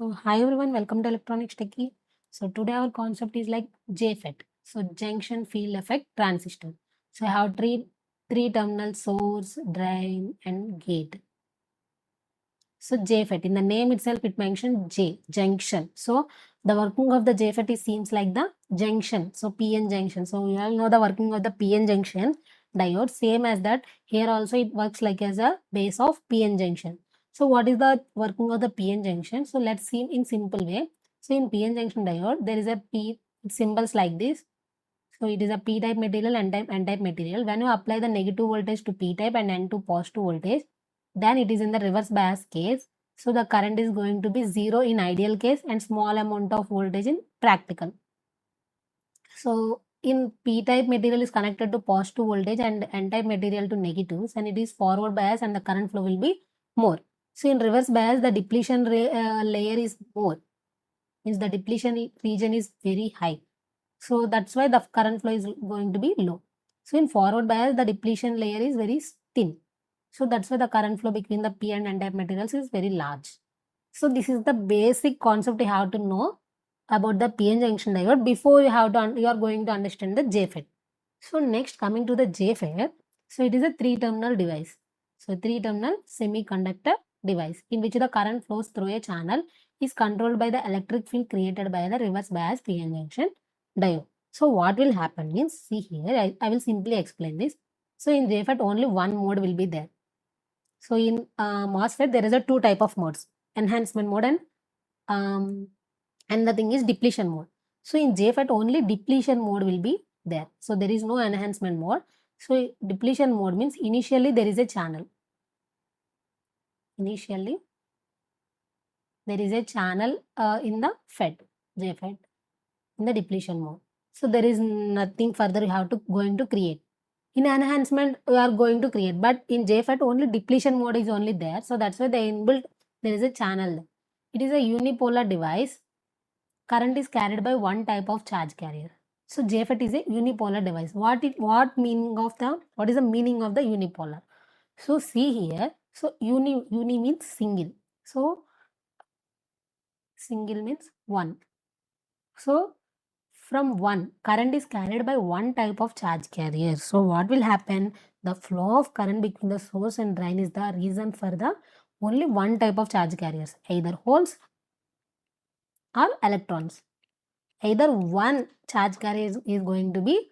So hi everyone, welcome to Electronics Techie. So today our concept is like JFET. So Junction Field Effect Transistor. So I have three terminal source, drain and gate. So JFET, in the name itself it mentioned J, junction. So the working of the JFET is seems like the junction. So PN junction. So you all know the working of the PN junction diode. Same as that, here also it works like as a base of PN junction. So what is the working of the PN junction? So let's see in simple way. So in PN junction diode, there is a P symbols like this. So it is a P-type material and N-type material. When you apply the negative voltage to P-type and N to positive voltage, then it is in the reverse bias case. So the current is going to be 0 in ideal case and small amount of voltage in practical. So in P-type material is connected to positive voltage and N-type material to negatives, and it is forward bias and the current flow will be more. So in reverse bias, the depletion layer is more, means the depletion region is very high. So that's why the current flow is going to be low. So in forward bias, the depletion layer is very thin. So that's why the current flow between the P and N-type materials is very large. So this is the basic concept you have to know about the PN junction diode before you are going to understand the JFET. So next, coming to the JFET, so it is a 3-terminal device. So 3-terminal semiconductor device in which the current flows through a channel is controlled by the electric field created by the reverse bias PN junction diode. So what will happen means, see here, I will simply explain this. So in JFET only one mode will be there. So in MOSFET there is a 2 type of modes, enhancement mode and the thing is depletion mode. So in JFET only depletion mode will be there. So there is no enhancement mode. So depletion mode means initially there is a channel. Initially there is a channel in the JFET in the depletion mode. So there is nothing further you have to going to create. In enhancement you are going to create, but in JFET only depletion mode is only there. So that's why they inbuilt there is a channel. It is a unipolar device. Current is carried by one type of charge carrier. So JFET is a unipolar device. What is the meaning of the unipolar? So see here. So uni means single. So single means one. So from one, current is carried by one type of charge carrier. So what will happen? The flow of current between the source and drain is the reason for the only one type of charge carriers, either holes or electrons. Either one charge carrier is going to be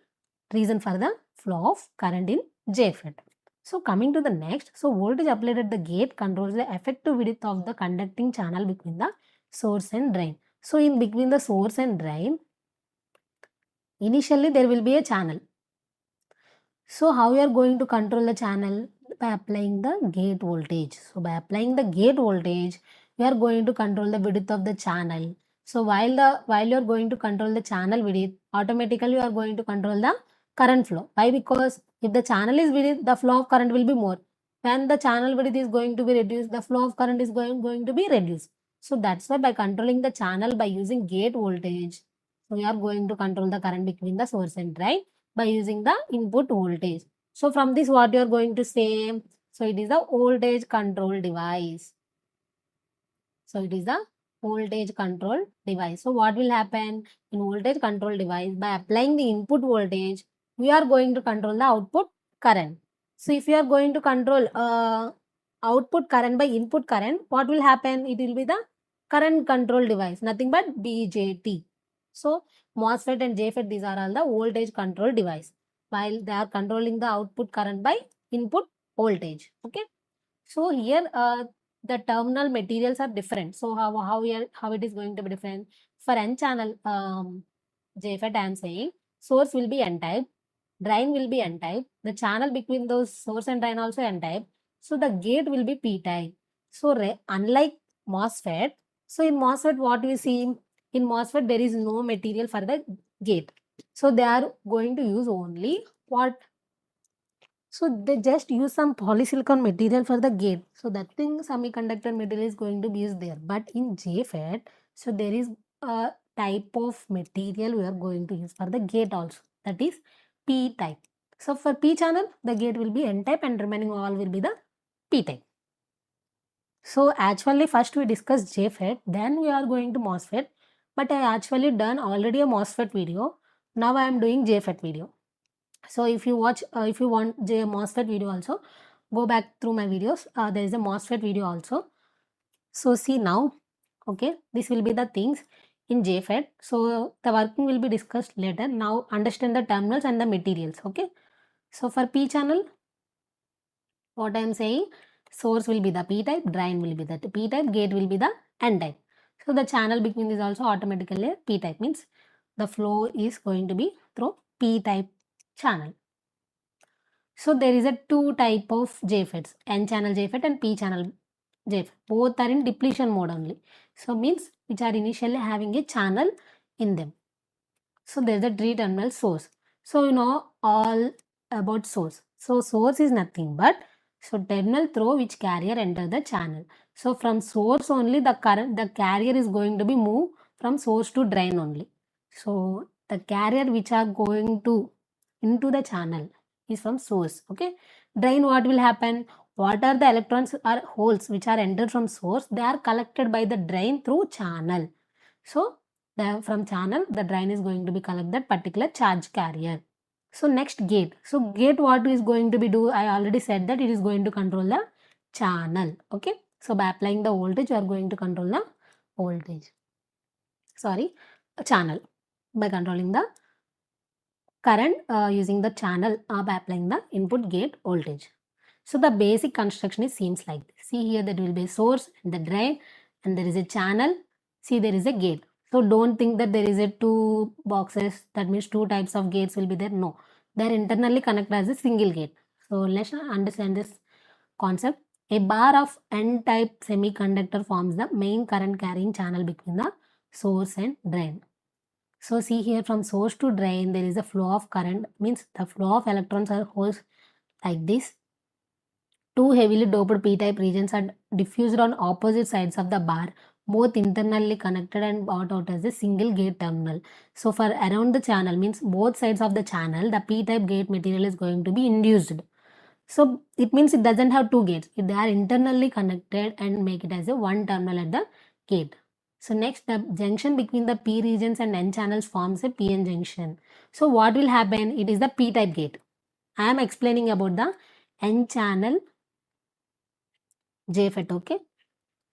reason for the flow of current in JFET. So coming to the next, so voltage applied at the gate controls the effective width of the conducting channel between the source and drain. So in between the source and drain, initially there will be a channel. So how you are going to control the channel? By applying the gate voltage. So by applying the gate voltage, we are going to control the width of the channel. So while you are going to control the channel width, automatically you are going to control the current flow. Why? Because if the channel is width, the flow of current will be more. When the channel width is going to be reduced, the flow of current is going to be reduced. So that's why by controlling the channel by using gate voltage, we are going to control the current between the source and drain by using the input voltage. So from this what you are going to say? So it is a voltage control device. So it is a voltage control device. So what will happen in voltage control device? By applying the input voltage, we are going to control the output current. So if you are going to control output current by input current, what will happen? It will be the current control device, nothing but BJT. So MOSFET and JFET, these are all the voltage control device, while they are controlling the output current by input voltage. Okay. So here the terminal materials are different. So how it is going to be different? For N channel JFET, I am saying source will be N type, drain will be N type, the channel between those source and drain also N type. So the gate will be P type. So unlike MOSFET, so in MOSFET what we see? In MOSFET there is no material for the gate. So they are going to use only what? So they just use some polysilicon material for the gate. So that thing semiconductor material is going to be used there. But in JFET, so there is a type of material we are going to use for the gate also. That is P type. So for P channel, the gate will be N type and remaining all will be the P type. So actually first we discussed JFET, then we are going to MOSFET, but I actually done already a MOSFET video. Now I am doing JFET video. So if you watch, if you want MOSFET video also, go back through my videos. There is a MOSFET video also. So see now, okay, this will be the things in JFET. So the working will be discussed later. Now understand the terminals and the materials, okay. So for P channel, what I am saying, source will be the P type, drain will be the P type, gate will be the N type. So the channel between is also automatically P type, means the flow is going to be through P type channel. So there is a two type of JFETs, N channel JFET and P channel JFET. Both are in depletion mode only. So means which are initially having a channel in them. So there is a three terminal source. So you know all about source. So source is nothing but terminal through which carrier enter the channel. So from source only the carrier is going to be moved from source to drain only. So the carrier which are going to into the channel is from source. Okay. Drain, what will happen? What are the electrons or holes which are entered from source? They are collected by the drain through channel. So from channel, the drain is going to be collect that particular charge carrier. So next gate. So gate what is going to be do? I already said that it is going to control the channel. Okay. So by applying the voltage, you are going to control the voltage. Sorry, channel by controlling the current using the channel by applying the input gate voltage. So the basic construction is seems like this. See here that will be a source and the drain and there is a channel. See there is a gate. So don't think that there is a two boxes, that means two types of gates will be there. No, they are internally connected as a single gate. So let's understand this concept. A bar of N-type semiconductor forms the main current carrying channel between the source and drain. So see here from source to drain there is a flow of current, means the flow of electrons or holes like this. Two heavily doped p-type regions are diffused on opposite sides of the bar, both internally connected and brought out as a single gate terminal. So for around the channel, means both sides of the channel, the p-type gate material is going to be induced. So it means it doesn't have two gates. They are internally connected and make it as a one terminal at the gate. So next, the junction between the P regions and N channels forms a PN junction. So what will happen? It is the P-type gate. I am explaining about the N channel JFET, okay.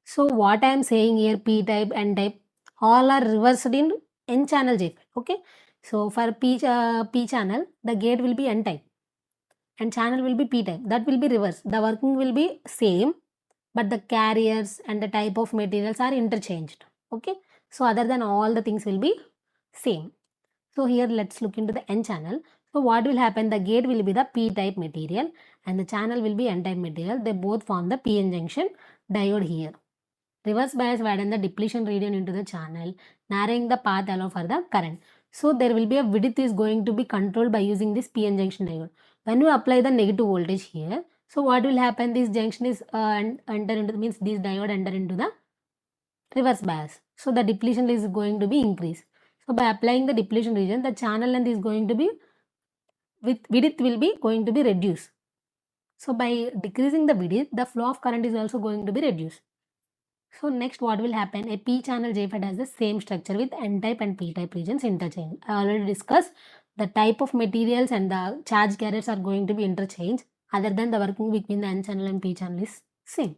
So what I am saying here, P-type, N-type, all are reversed in N channel JFET, okay. So for P channel, the gate will be N-type and channel will be P-type. That will be reversed. The working will be same, but the carriers and the type of materials are interchanged, okay. So other than all the things will be same. So here let's look into the N channel. So what will happen? The gate will be the P-type material and the channel will be N-type material. They both form the PN junction diode here. Reverse bias widen the depletion region into the channel, narrowing the path allow for the current. So there will be a width is going to be controlled by using this PN junction diode. When you apply the negative voltage here, so what will happen? This junction is enter into, means this diode enter into the reverse bias. So the depletion is going to be increased. So by applying the depletion region, the channel length is going to be width will be going to be reduced. So by decreasing the width, the flow of current is also going to be reduced. So next what will happen? A P channel JFET has the same structure with N-type and P-type regions interchange. I already discussed the type of materials and the charge carriers are going to be interchanged. Other than the working between the N channel and P channel is same.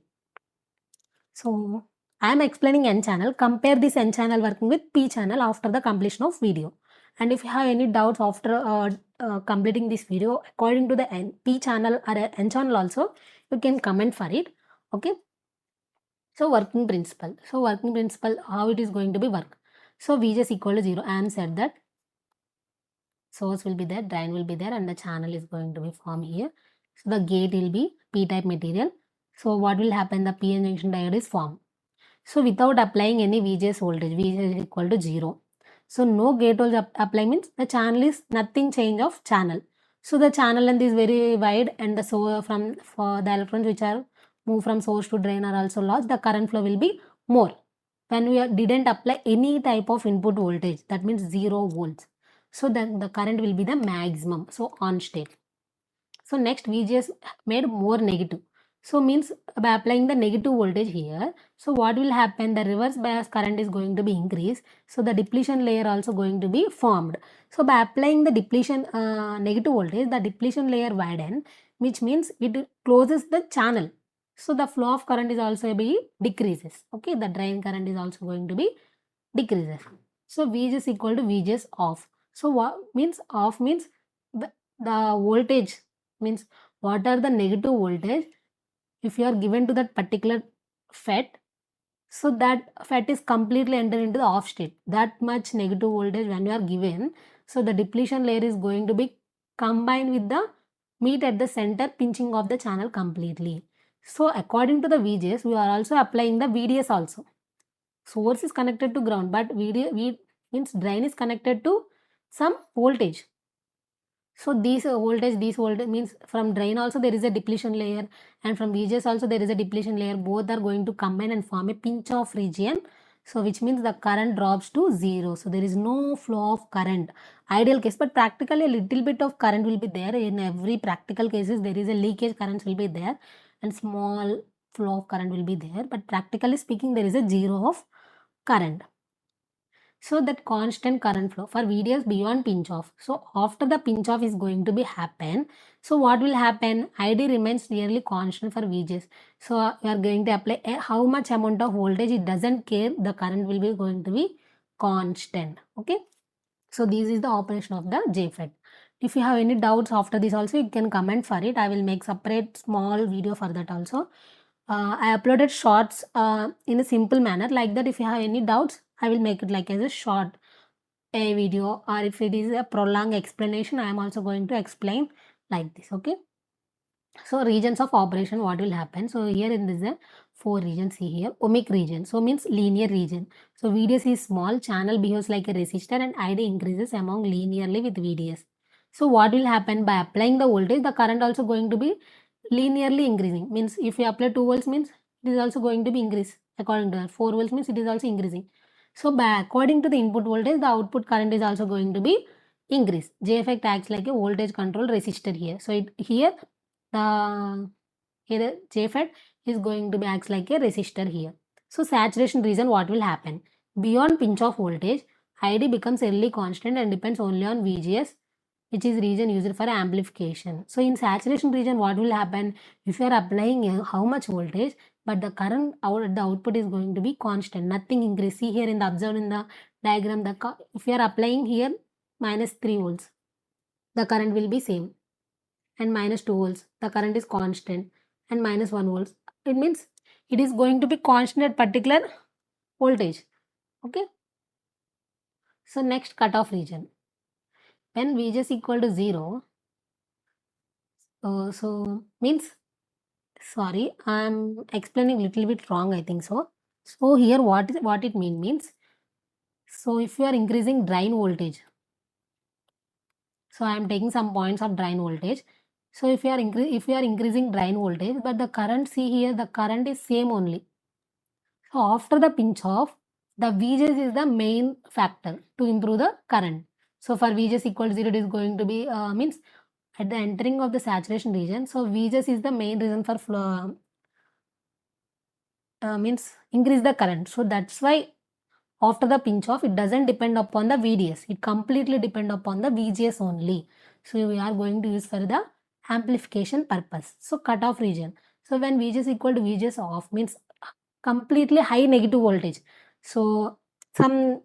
So I am explaining N channel. Compare this N channel working with P channel after the completion of video. And if you have any doubts after completing this video according to the P channel or N channel also, you can comment for it. Okay. So working principle. So working principle, how it is going to be work. So VGS equal to 0. I am said that source will be there, drain will be there, and the channel is going to be formed here. So the gate will be P-type material. So what will happen? The PN junction diode is formed. So without applying any VGS voltage, VGS is equal to 0. So no gate voltage apply means the channel is nothing change of channel. So the channel length is very wide and the for the electrons which are move from source to drain are also lost, the current flow will be more. When we didn't apply any type of input voltage, that means 0 volts. So then the current will be the maximum, so on state. So next VGS made more negative. So means by applying the negative voltage here, so what will happen? The reverse bias current is going to be increased. So the depletion layer also going to be formed. So by applying the depletion negative voltage, the depletion layer widen, which means it closes the channel. So the flow of current is also be decreases. Okay, the drain current is also going to be decreases. So VG is equal to VGS off. So what means off means the voltage means what are the negative voltage if you are given to that particular FET, so that FET is completely entered into the off state. That much negative voltage when you are given, so the depletion layer is going to be combined with the meet at the center, pinching of the channel completely. So according to the VGS, we are also applying the VDS also. Source is connected to ground, but means drain is connected to some voltage. So these voltage means from drain also there is a depletion layer, and from VGS also there is a depletion layer. Both are going to combine and form a pinch off region. So which means the current drops to 0. So there is no flow of current. Ideal case, but practically a little bit of current will be there. In every practical cases there is a leakage currents will be there and small flow of current will be there. But practically speaking there is a 0 of current. So that constant current flow for VDS beyond pinch off. So after the pinch off is going to be happen. So what will happen? ID remains nearly constant for VGS. So you are going to apply how much amount of voltage, it doesn't care, the current will be going to be constant. Okay. So this is the operation of the JFET. If you have any doubts after this also, you can comment for it. I will make separate small video for that also. I uploaded shorts in a simple manner like that. If you have any doubts, I will make it like as a short a video, or if it is a prolonged explanation, I am also going to explain like this. Okay. So regions of operation, what will happen? So here in this 4 regions, see here, ohmic region. So means linear region. So VDS is small, channel behaves like a resistor and ID increases among linearly with VDS. So what will happen? By applying the voltage, the current also going to be linearly increasing. Means if you apply 2 volts means it is also going to be increased. According to that, 4 volts means it is also increasing. So by according to the input voltage, the output current is also going to be increased. J effect acts like a voltage control resistor here. So here the JFET is going to be acts like a resistor here. So saturation region, what will happen? Beyond pinch off voltage, ID becomes early constant and depends only on VGS, which is region used for amplification. So in saturation region, what will happen? If you are applying how much voltage, but the current the output is going to be constant, nothing increase. See here in the observed in the diagram, if you are applying here minus 3 volts, the current will be same, and minus 2 volts, the current is constant, and minus 1 volts. It means it is going to be constant at particular voltage. Okay. So next cutoff region. When VGS equal to 0, so means, sorry, I am explaining little bit wrong, I think so. So here what it means, so if you are increasing drain voltage, so I am taking some points of drain voltage. So if you are increasing drain voltage, but the current, see here, the current is same only. So after the pinch off, the VGS is the main factor to improve the current. So for VGS equal to 0, it is going to be means at the entering of the saturation region. So VGS is the main reason for flow, means increase the current. So that's why after the pinch off, it doesn't depend upon the VDS. It completely depend upon the VGS only. So we are going to use for the amplification purpose. So cutoff region. So when VGS equal to VGS off means completely high negative voltage. So some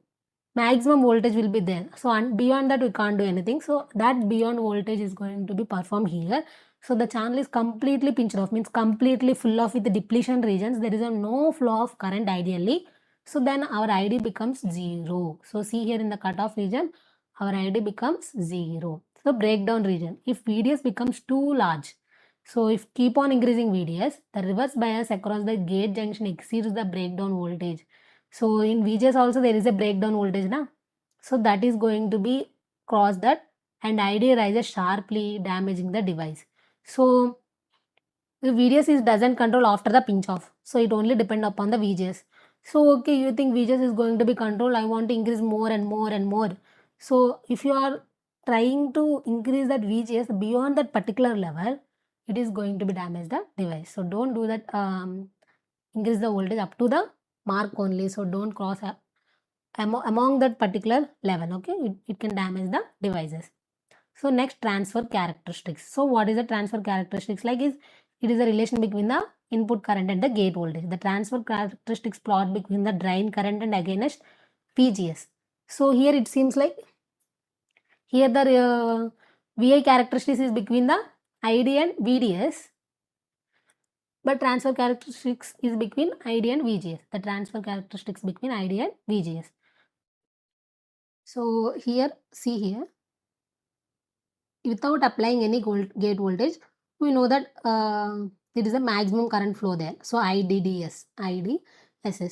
maximum voltage will be there. So beyond that we can't do anything. So that beyond voltage is going to be performed here. So the channel is completely pinched off, means completely full of with the depletion regions. There is no flow of current ideally. So then our ID becomes 0. So see here in the cutoff region, our ID becomes 0. So breakdown region, if VDS becomes too large, so if keep on increasing VDS, the reverse bias across the gate junction exceeds the breakdown voltage. So in VGS also there is a breakdown voltage now. So that is going to be cross that and ID rises sharply, damaging the device. So the VDS doesn't control after the pinch off. So it only depend upon the VGS. So okay, you think VGS is going to be controlled, I want to increase more and more and more. So if you are trying to increase that VGS beyond that particular level, it is going to be damage the device. So don't do that. Increase the voltage up to the mark only. So don't cross among that particular level. Okay, it can damage the devices. So next, transfer characteristics. So what is the transfer characteristics? Like is it is a relation between the input current and the gate voltage. The transfer characteristics plot between the drain current and against VGS. So here it seems like here the VI characteristics is between the ID and VDS, but transfer characteristics is between ID and VGS. The transfer characteristics between ID and VGS. So here, see here, without applying any gate voltage, we know that there is a maximum current flow there. So IDSS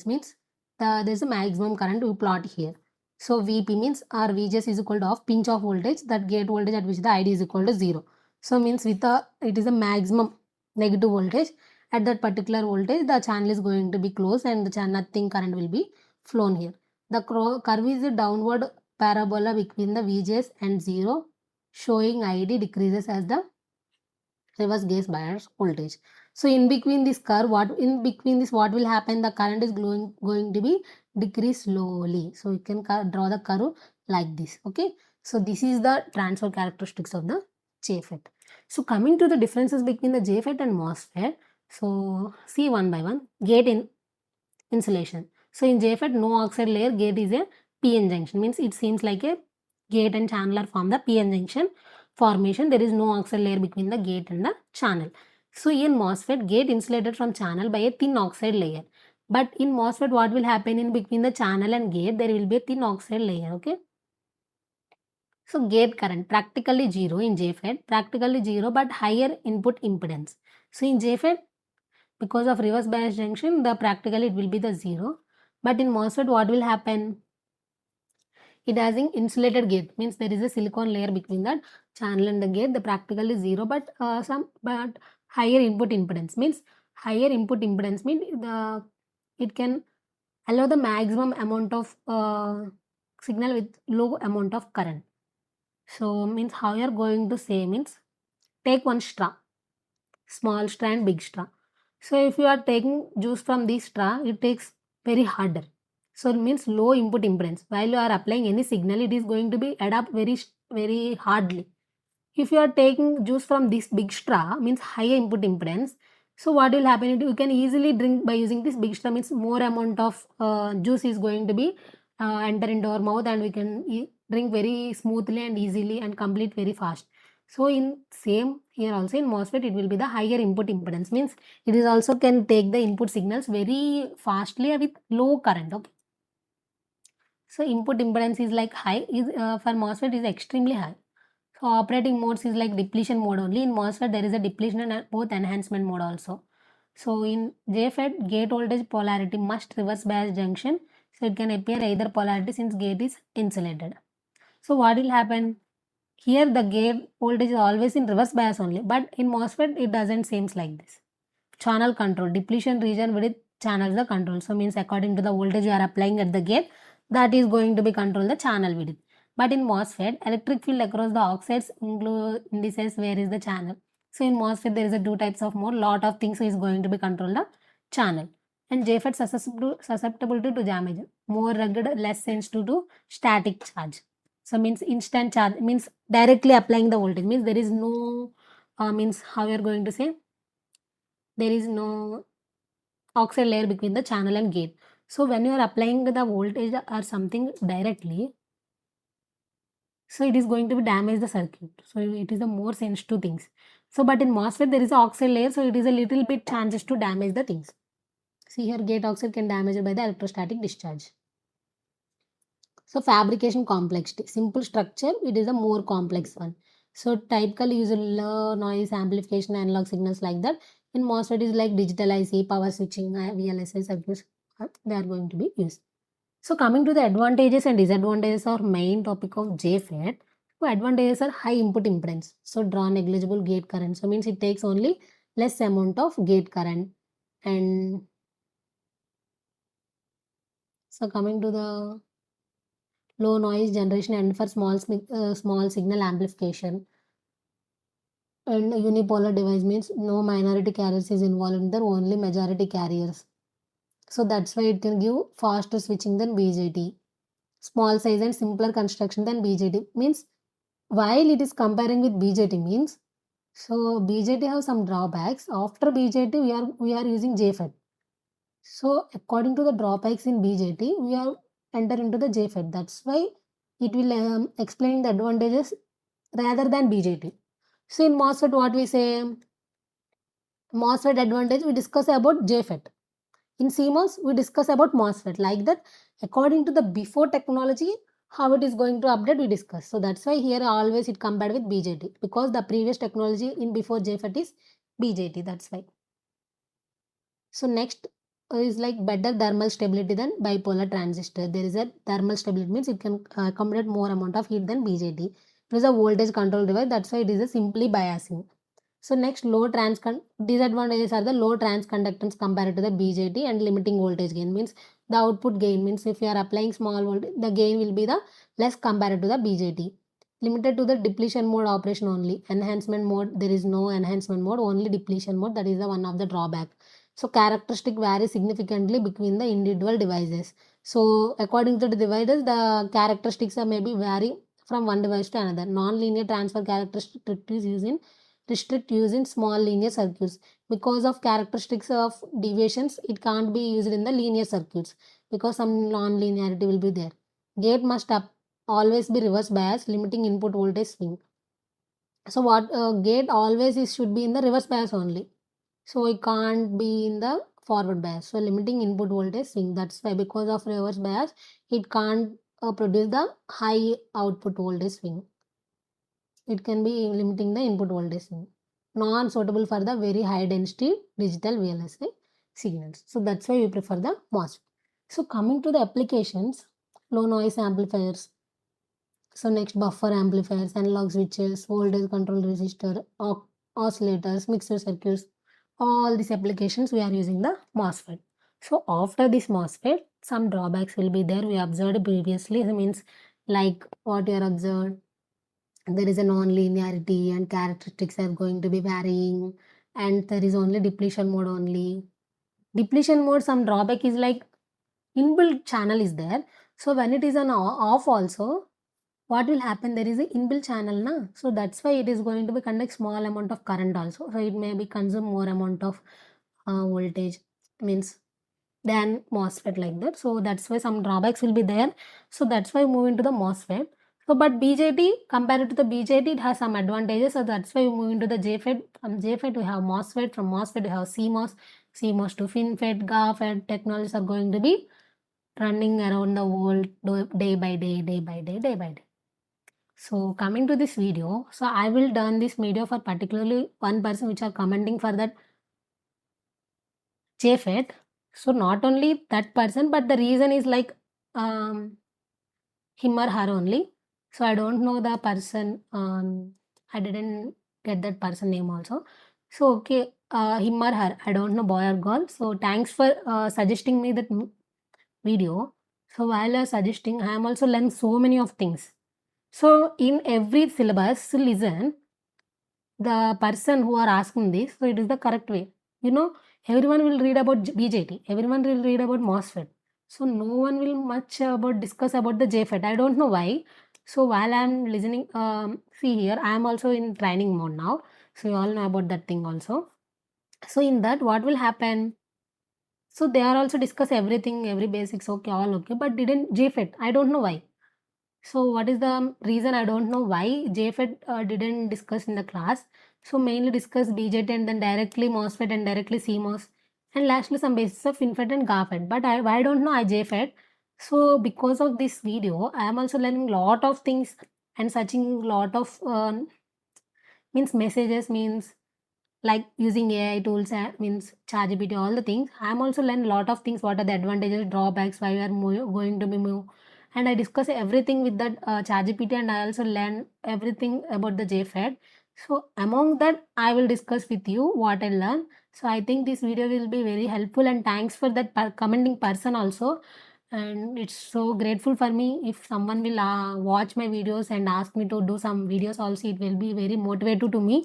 means there is a maximum current we plot here. So VP means our VGS is equal to off pinch off voltage, that gate voltage at which the ID is equal to 0. So means with it is a maximum negative voltage. At that particular voltage, the channel is going to be closed and the channel nothing current will be flown here. The curve is a downward parabola between the VGS and 0, showing ID decreases as the reverse gas bias voltage. So in between this curve, what will happen? The current is going to be decrease slowly. So you can draw the curve like this. Okay. So this is the transfer characteristics of the JFET. So coming to the differences between the JFET and MOSFET. So see one by one. Gate insulation. So in JFET, no oxide layer gate is a PN junction. Means it seems like a gate and channel are formed the PN junction formation. There is no oxide layer between the gate and the channel. So in MOSFET, gate insulated from channel by a thin oxide layer. But in MOSFET, what will happen in between the channel and gate? There will be a thin oxide layer. Okay. So gate current practically 0 in JFET, practically 0 but higher input impedance. So in JFET, because of reverse bias junction, the practically it will be the 0. But in MOSFET, what will happen? It has an insulated gate, means there is a silicon layer between that channel and the gate. The practical is 0, but higher input impedance means it can allow the maximum amount of signal with low amount of current. So means how you are going to say means take one straw, small straw and big straw. So if you are taking juice from this straw, it takes very harder. So it means low input impedance. While you are applying any signal, it is going to be adapt very hardly. If you are taking juice from this big straw, means higher input impedance. So what will happen? You can easily drink by using this big straw, means more amount of juice is going to be enter into our mouth and we can drink very smoothly and easily and complete very fast. So in same here also in MOSFET, it will be the higher input impedance, means it is also can take the input signals very fastly with low current. Okay. So input impedance is like high, for MOSFET is extremely high. So operating modes is like depletion mode only. In MOSFET there is a depletion and both enhancement mode also. So in JFET, gate voltage polarity must reverse bias junction. So it can appear either polarity since gate is insulated. So what will happen? Here the gate voltage is always in reverse bias only, but in MOSFET it doesn't seems like this. Channel control, depletion region with channels the control. So means according to the voltage you are applying at the gate, that is going to be control the channel width. But in MOSFET, electric field across the oxides indices where is the channel. So in MOSFET there is a two types of mode, lot of things is going to be control the channel. And JFET susceptibility to damage, more rugged, less sensitive to static charge. So means instant charge, means directly applying the voltage, means there is no means how you are going to say, there is no oxide layer between the channel and gate. So when you are applying the voltage or something directly, so it is going to be damage the circuit. So it is the more sensitive things. So but in MOSFET there is a oxide layer, so it is a little bit chances to damage the things. See here, gate oxide can damage it by the electrostatic discharge. So fabrication complexity, simple structure, it is a more complex one. So typically use low noise amplification analog signals like that. In MOSFET is like digital IC, power switching, VLSI circuits, they are going to be used. So coming to the advantages and disadvantages are main topic of JFET. So advantages are high input impedance. So draw negligible gate current. So means it takes only less amount of gate current. And so coming to the low noise generation and for small signal amplification. And a unipolar device means no minority carriers is involved in there, only majority carriers. So that's why it can give faster switching than BJT. Small size and simpler construction than BJT means while it is comparing with BJT means, so BJT have some drawbacks. After BJT we are using JFET. So according to the drawbacks in BJT, we are enter into the JFET. That's why it will explain the advantages rather than BJT. So in MOSFET, what we say? MOSFET advantage, we discuss about JFET. In CMOS, we discuss about MOSFET. Like that, according to the before technology, how it is going to update, we discuss. So that's why here always it compared with BJT, because the previous technology in before JFET is BJT. That's why. So next is like better thermal stability than bipolar transistor. There is a thermal stability means it can accommodate more amount of heat than BJT. It is a voltage control device. That's why it is a simply biasing. So next, low disadvantages are the low transconductance compared to the BJT and limiting voltage gain means the output gain means if you are applying small voltage, the gain will be the less compared to the BJT. Limited to the depletion mode operation only. Enhancement mode, there is no enhancement mode, only depletion mode. That is the one of the drawback. So characteristic vary significantly between the individual devices. So according to the devices, the characteristics are maybe vary from one device to another. Non-linear transfer characteristic is used in small linear circuits. Because of characteristics of deviations, it can't be used in the linear circuits because some non-linearity will be there. Gate must always be reverse bias, limiting input voltage swing. So what gate always should be in the reverse bias only. So it can't be in the forward bias. So limiting input voltage swing. That's why because of reverse bias, it can't produce the high output voltage swing. It can be limiting the input voltage swing. Non-suitable for the very high density digital VLSI signals. So that's why we prefer the MOSFET. So coming to the applications, low noise amplifiers. So next, buffer amplifiers, analog switches, voltage control resistor, oscillators, mixer circuits. All these applications we are using the MOSFET. So after this MOSFET, some drawbacks will be there. We observed previously. It means like what you are observed. There is a non-linearity and characteristics are going to be varying, and there is only depletion mode only. Depletion mode, some drawback is like inbuilt channel is there. So when it is an off also, what will happen? There is an inbuilt channel, na? So that's why it is going to be conduct small amount of current also. So it may be consume more amount of voltage means than MOSFET like that. So that's why some drawbacks will be there. So that's why we move into the MOSFET. So but BJT, compared to the BJT, it has some advantages. So that's why we move into the JFET. From JFET we have MOSFET. From MOSFET we have CMOS. CMOS to FinFET, GAFET technologies are going to be running around the world day by day, day by day, day by day. So coming to this video, so I will done this video for particularly one person which are commenting for that JFET. So not only that person, but the reason is like him or her only. So I don't know the person. I didn't get that person name also. So okay, him or her, I don't know boy or girl. So thanks for suggesting me that video. So while you're suggesting, I am also learning so many of things. So in every syllabus, listen, the person who are asking this, so it is the correct way. You know, everyone will read about BJT, everyone will read about MOSFET. So no one will much discuss about the JFET. I don't know why. So while I'm listening, see here, I am also in training mode now. So you all know about that thing also. So in that, what will happen? So they are also discuss everything, every basics, okay, all okay, but didn't JFET. I don't know why. So what is the reason? I don't know why JFET didn't discuss in the class. So mainly discuss BJT and then directly MOSFET and directly CMOS and lastly some basics of FinFET and GAFET. But I don't know I JFET. So because of this video, I am also learning lot of things and searching lot of means messages means like using AI tools means ChatGPT, all the things. I'm also learn a lot of things. What are the advantages, drawbacks, why we are going to be move, and I discuss everything with that ChatGPT, and I also learn everything about the JFET. So among that, I will discuss with you what I learned. So I think this video will be very helpful, and thanks for that commenting person also. And it's so grateful for me if someone will watch my videos and ask me to do some videos also. It will be very motivative to me.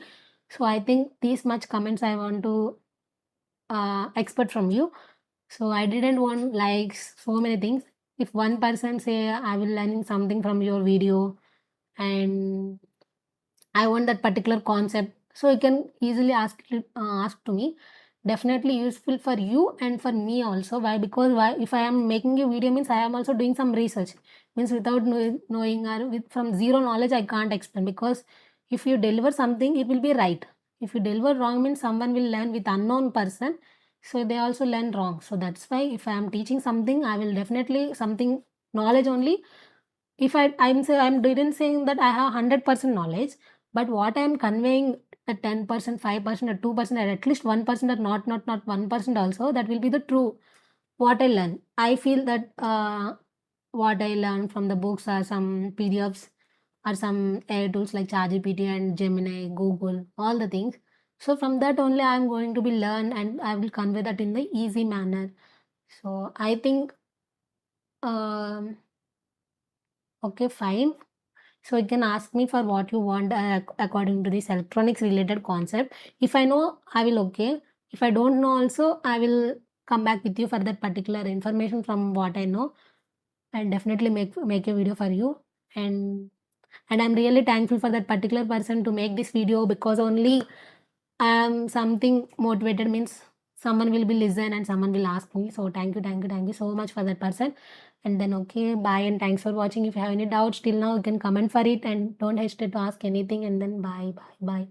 So I think these much comments I want to expect from you. So I didn't want likes, so many things. If one person say I will learning something from your video and I want that particular concept, so you can easily ask to me. Definitely useful for you and for me also. Why? Because why? If I am making a video means I am also doing some research. Means without knowing or with from zero knowledge I can't explain, because if you deliver something it will be right. If you deliver wrong means someone will learn with unknown person, so they also learn wrong. So that's why if I am teaching something, I will definitely something knowledge only. If I'm didn't saying that I have 100% knowledge, but what I am conveying at 10%, 5% or 2% or at least 1% or not 1% also, that will be the true what I learn. I feel that what I learn from the books or some PDFs or some AI tools like ChatGPT and Gemini, Google, all the things. So from that only I am going to be learn and I will convey that in the easy manner. So I think um, okay, fine. So you can ask me for what you want according to this electronics related concept. If I know, I will okay. If I don't know also, I will come back with you for that particular information from what I know and definitely make a video for you. And I'm really thankful for that particular person to make this video, because only I am something motivated means someone will be listen and someone will ask me. So thank you so much for that person. And then okay, bye and thanks for watching. If you have any doubts till now, you can comment for it and don't hesitate to ask anything. And then bye.